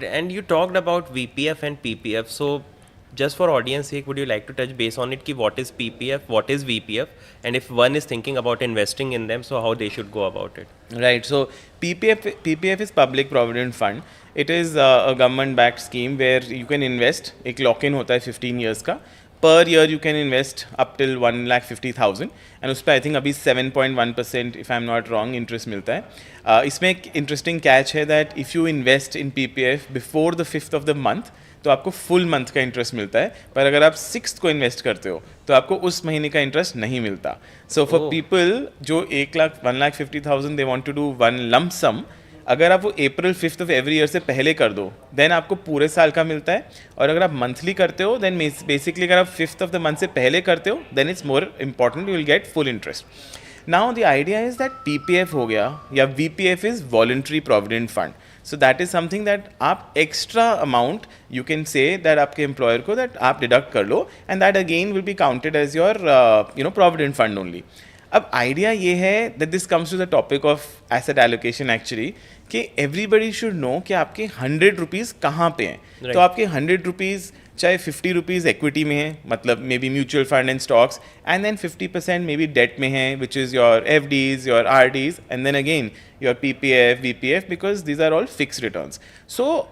And you talked about VPF and PPF. So, just for audience sake, would you like to touch base on it? Ki what is PPF, what is VPF, and if one is thinking about investing in them, so how they should go about it? Right. So PPF is Public Provident Fund. It is a government-backed scheme where you can invest. एक lock-in होता है 15 years का. Per year you can invest up till 1,50,000 and उस पर I think अभी 7.1% if I'm not wrong interest मिलता है. इसमें एक interesting catch है that if you invest in PPF before the 5th of the month तो आपको फुल मंथ का इंटरेस्ट मिलता है, पर अगर आप 6th को इन्वेस्ट करते हो तो आपको उस महीने का इंटरेस्ट नहीं मिलता. सो फॉर पीपल जो 1,50,000 they want to do one lump sum, अगर आप वो April 5th of every year से पहले कर दो देन आपको पूरे साल का मिलता है. और अगर आप मंथली करते हो देन बेसिकली अगर आप 5th ऑफ द मंथ से पहले करते हो then it's more important, you will get full interest. Now the idea is that PPF हो गया या VPF is voluntary provident fund. So that is something that आप extra amount you can say that आपके employer को that आप deduct कर लो and that again will be counted as your provident fund only. अब आइडिया ये है that this comes to the topic of asset allocation actually कि everybody should know कि आपके 100 रुपीज़ कहाँ पे हैं. तो आपके 100 रुपीज़ चाहे 50 रुपीज़ इक्विटी में है, मतलब may be mutual fund and stocks, and then 50% may be debt में है which is your FDs, your RDs, and then again your PPF, VPF, because these are all fix returns. So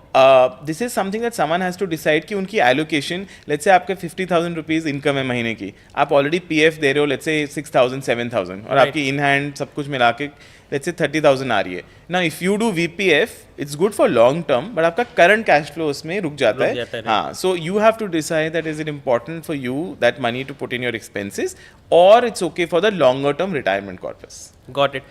this is something that someone has to decide कि उनकी allocation, let's say आपके 50,000 rupees income है महीने की, आप already PF दे रहे हो let's say 6,000 7,000 और आपकी इन हैंड सब कुछ मिला के लेट्स से 30,000 आ रही है. ना if you do VPF it's good for long term but आपका करंट कैश फ्लो उसमें रुक जाता है. हाँ, so you have to decide that is it important for you that money to put in your expenses और it's okay for the longer term retirement corpus. Got it.